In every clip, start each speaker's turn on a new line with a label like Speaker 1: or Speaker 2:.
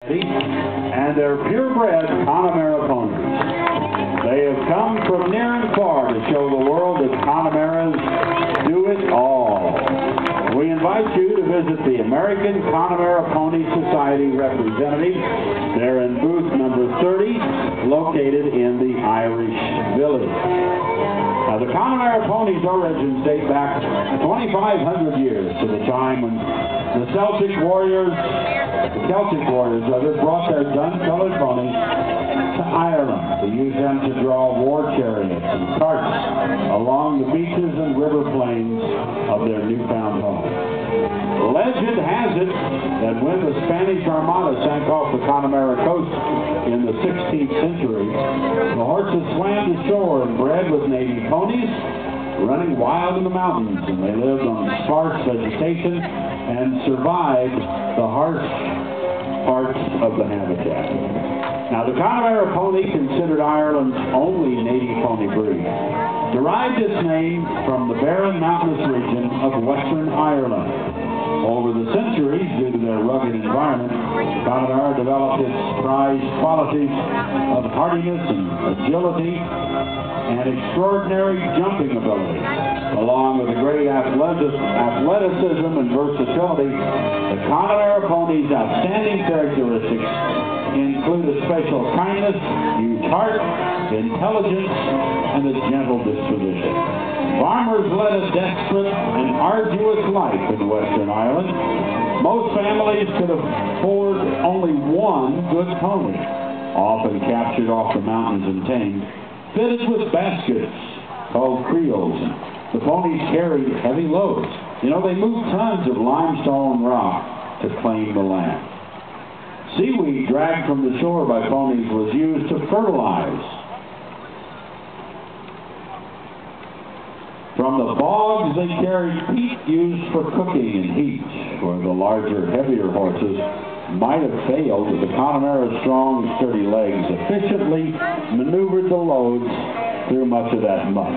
Speaker 1: And they're purebred Connemara ponies. They have come from near and far to show the world that Connemaras do it all. We invite you to visit the American Connemara Pony Society representatives. They're in booth number 30, located in the Irish Village. Now, the Connemara ponies' origins date back 2,500 years to the time when the Celtic warriors brought their dun-colored ponies to Ireland to use them to draw war chariots and carts along the beaches and river plains of their newfound home. Legend has it that when the Spanish Armada sank off the Connemara coast in the 16th century, the horses swam to shore and bred with native ponies, running wild in the mountains, and they lived on sparse vegetation and survived the harsh parts of the habitat. Now, the Connemara pony, considered Ireland's only native pony breed, derived its name from the barren mountainous region of Western Ireland. Over the centuries, due to their rugged environment, Connemara developed its prized qualities of hardiness and agility and extraordinary jumping ability. Along with a great athleticism and versatility, the Connemara pony's outstanding characteristics include a special kindness, huge heart, intelligence, and a gentle disposition. Farmers led a desperate and arduous life in Western Ireland. Most families could afford only one good pony, often captured off the mountains and tamed, fitted with baskets called creels. The ponies carried heavy loads. You know, they moved tons of limestone rock to claim the land. Seaweed dragged from the shore by ponies was used to fertilize. From the bogs, they carried peat used for cooking and heat, where the larger, heavier horses might have failed, but the Connemara's strong and sturdy legs efficiently maneuvered the loads through much of that mud.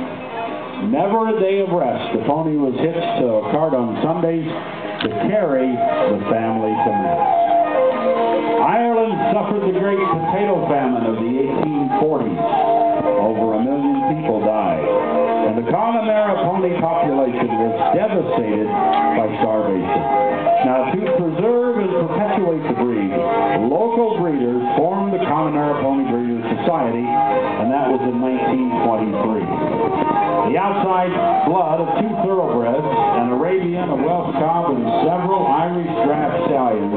Speaker 1: Never a day of rest. The pony was hitched to a cart on Sundays to carry the family to mass. Ireland suffered the great potato famine of the 1840s. Over 1 million people died, and the Connemara pony population was devastated by starvation. Now, to preserve and perpetuate the breed, local breeders formed the Connemara Pony Breeders Society, and that was in 1923. The outside blood of 2 thoroughbreds, an Arabian, a Welsh Cob, and several Irish draft stallions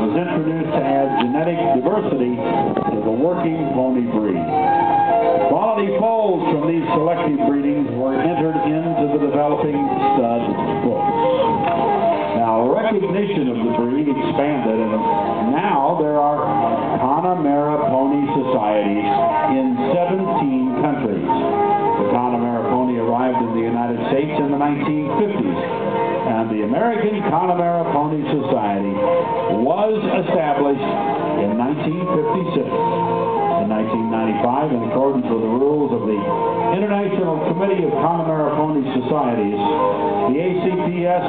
Speaker 1: was introduced to add genetic diversity to the working pony breed. Quality foals from these selective breedings were entered into the developing stud books. Now, recognition of the breed expanded, and now there are Connemara Pony Societies in 17 countries. The Connemara pony arrived in the United States in the 1950s, and the American Connemara Pony Society was established in 1956. In 1995, in accordance with the rules of the International Committee of Connemara Pony Societies, the ACPS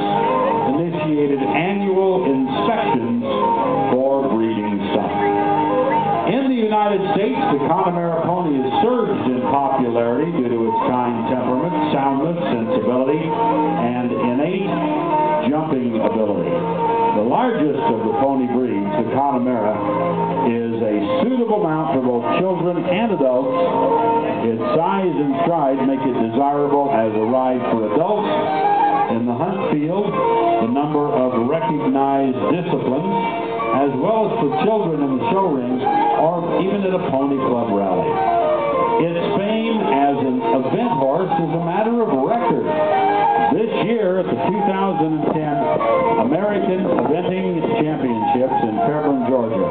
Speaker 1: initiated annual inspections for breeding stock. In the United States, the Connemara pony has surged in popularity due to its kind temperament, soundness, sensibility, and innate jumping ability. The largest of the pony breeds, the Connemara, is a suitable mount for both children and adults. Its size and stride make it desirable as a ride for adults in the hunt field, the number of recognized disciplines, as well as for children in the show ring or even at a pony club rally. Its fame as an event horse is a matter of record. This year at the 2010 American Eventing Championships in Fairburn, Georgia,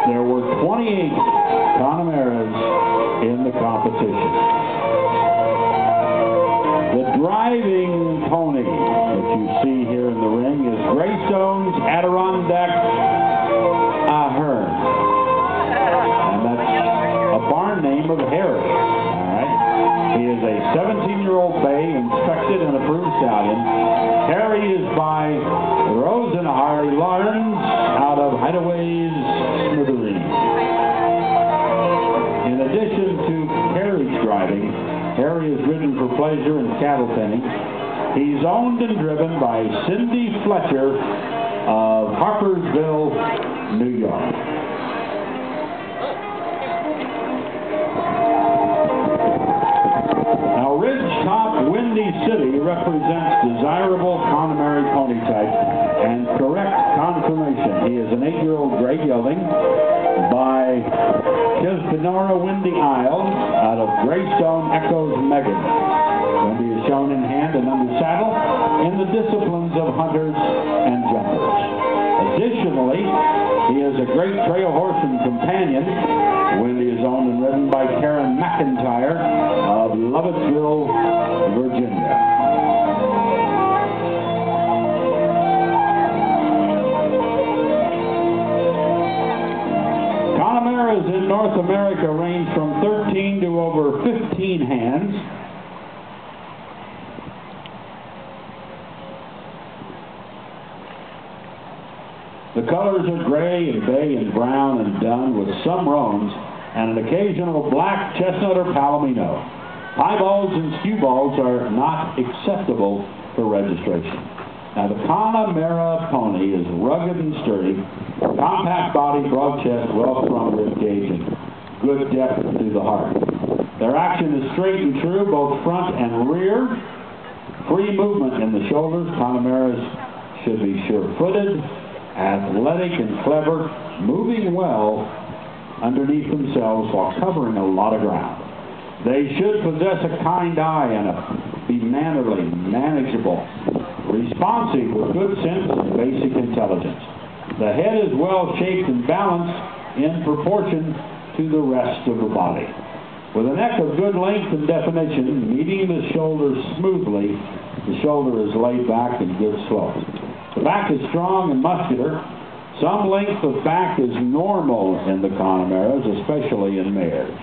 Speaker 1: there were 28 Connemaras in the competition. The driving pony that you see here in the ring is Greystone's Adirondack Ahern. And that's a barn name of Harry. He is a 17-year-old bay, inspected and approved stallion. Harry is by Rosenharry Lawrence out of Hideaway, smithereens. In addition to carriage driving, Harry is ridden for pleasure and cattle penning. He's owned and driven by Cindy Fletcher of Harpersville, New York. Now, Ridgetop Windy City represents desirable Connemara pony type and correct conformation. He is an 8-year-old gray gelding by Connemara Windy Isle out of Greystone Echoes Megan. Windy is shown in hand and under saddle in the disciplines of hunters and jumpers. Additionally, he is a great trail horse and companion. Windy is owned and ridden by Karen McIntyre of Lovettsville, Virginia. Connemaras in North America range from 13 to over 15 hands. The colors are gray and bay and brown and dun with some roans and an occasional black, chestnut, or palomino. Piebalds and skewbalds are not acceptable for registration. Now, the Connemara pony is rugged and sturdy, compact body, broad chest, well-sprung rib cage, and good depth through the heart. Their action is straight and true, both front and rear. Free movement in the shoulders. Connemaras should be sure-footed, athletic and clever, moving well underneath themselves while covering a lot of ground. They should possess a kind eye and be mannerly, manageable, responsive with good sense and basic intelligence. The head is well shaped and balanced in proportion to the rest of the body. With a neck of good length and definition, meeting the shoulders smoothly, the shoulder is laid back in good slope. The back is strong and muscular. Some length of back is normal in the Connemaras, especially in mares.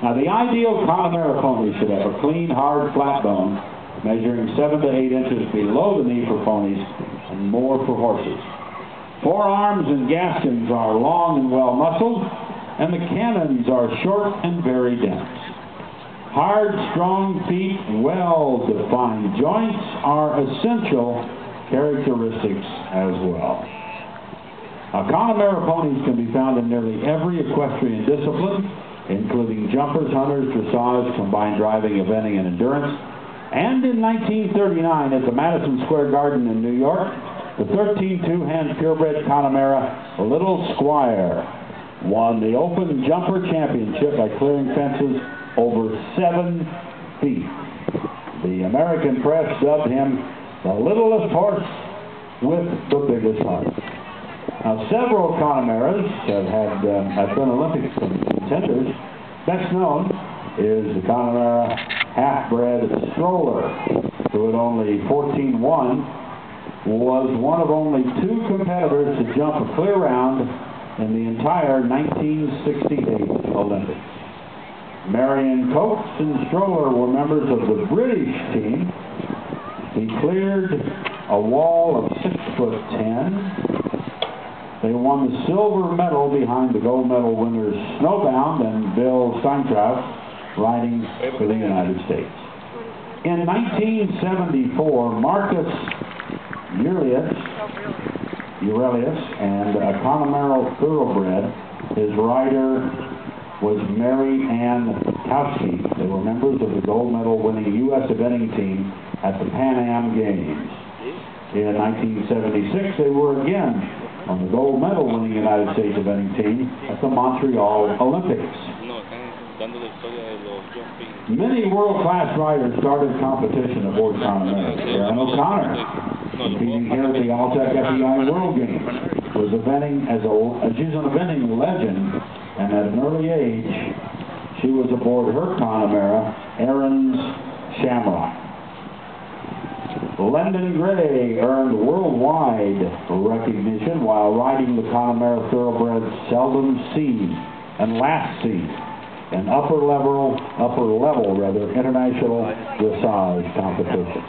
Speaker 1: Now, the ideal Connemara pony should have a clean, hard, flat bone, measuring 7 to 8 inches below the knee for ponies and more for horses. Forearms and gascons are long and well muscled, and the cannons are short and very dense. Hard, strong feet, well-defined joints are essential characteristics as well. Now, Connemara ponies can be found in nearly every equestrian discipline, including jumpers, hunters, dressage, combined driving, eventing, and endurance. And in 1939 at the Madison Square Garden in New York, the 13 two-hand purebred Connemara Little Squire won the Open Jumper Championship by clearing fences over 7 feet. The American press dubbed him the littlest horse with the biggest heart. Now, several Connemaras have been Olympic contenders. Best known is the Connemara half-bred Stroller, who at only 14-1 was one of only 2 competitors to jump a clear round in the entire 1968 Olympics. Marion Coates and Stroller were members of the British team. He cleared a wall of 6'10". They won the silver medal behind the gold medal winners Snowbound and Bill Steintraub, riding for the United States. In 1974, Marcus Aurelius and a Connemara thoroughbred, his rider was Mary Ann Kowski. They were members of the gold medal winning U.S. eventing team at the Pan Am Games. In 1976, they were again on the gold medal winning United States eventing team at the Montreal Olympics. Many world-class riders started competition aboard Connemara. Aaron O'Connor, competing here at the Altec FEI World Games, was eventing she's an eventing legend, and at an early age, she was aboard her Connemara, Aaron's Shamrock. Lendon Gray earned worldwide recognition while riding the Connemara thoroughbred Seldom Seen and Last Seen, an upper level international dressage competition.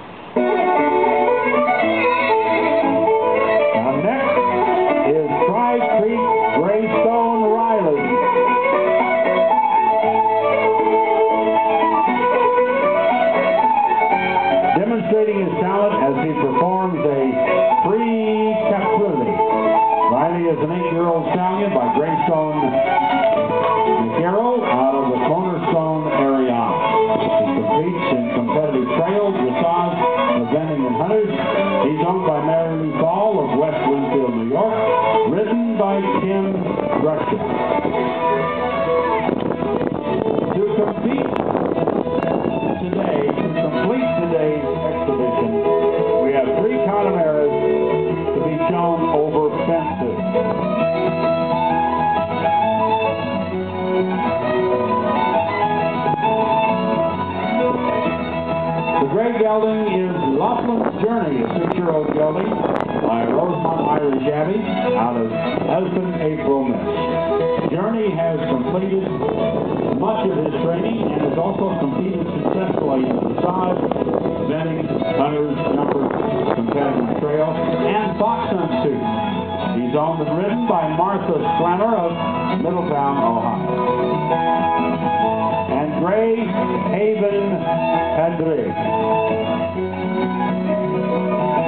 Speaker 1: Now, next is Tri Creek Gray 10-year-old stallion by Greystone McCarroll out of the Cornerstone area. He competes in competitive trail, dressage, eventing, and hunters. He's owned by Mary Lou Ball of West Windfield, New York, ridden by Tim Russia. To complete today's exhibition, we have 3 Connemara to be shown over fences. The gray gelding is Laughlin's Journey, a 6-year-old gelding by Rosemont Irish Abbey out of Elton April Miss. Journey has completed much of his training and has also competed successfully in dressage, eventing, hunters, jumpers, competitive trail, and fox hunt too. He's owned and ridden by Martha Schlemmer of Middletown, Ohio. And Gray Haven Padre.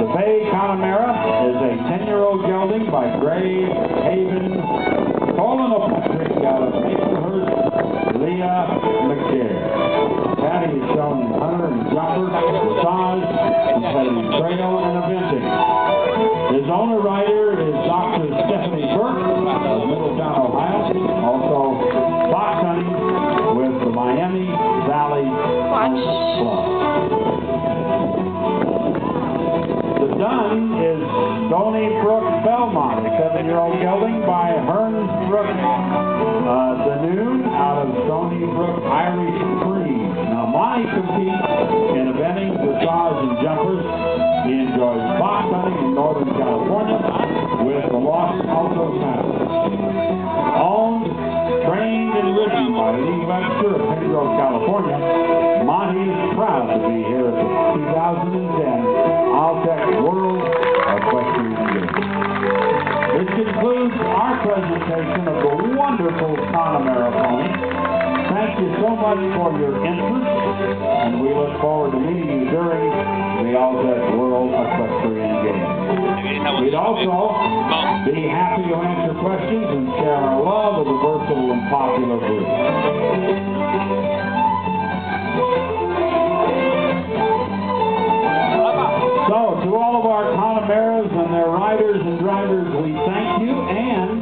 Speaker 1: The Bay Connemara is a 10-year-old gelding by Gray Haven Colin O'Patrick out of Maplehurst, Leah McDare. Patty is shown in hunter and jumper, dressage, competitive trail, and eventing. His owner rider is Dr. Stephanie Burke of Middletown, Ohio, also fox hunting with the Miami Valley Club. The dun is Stony Brook Belmont, a 7-year-old gelding by Hearns Brook Danoon out of Stony Brook Irish Cream. Now, Monty competes in eventing, dressage, and jumpers. He enjoys fox hunting in Northern California with the Los Altos Mountains. Owned, trained, and ridden by Lee Webster of Pedro, California, Monty is proud to be here at the 2010 Altec World Equestrian Games. This concludes our presentation of the wonderful Connemara pony. Thank you so much for your interest, and we look forward to meeting you during the Altec World Equestrian Games. We'd also be happy to answer questions and share our love of the versatile and popular breed. So, to all of our Connemara's and their riders and drivers, we thank you, and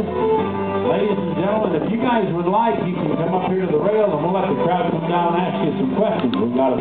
Speaker 1: ladies and gentlemen, if you guys would like, you can come up here to the rail and we'll let the crowd come down and ask you some questions. We've got a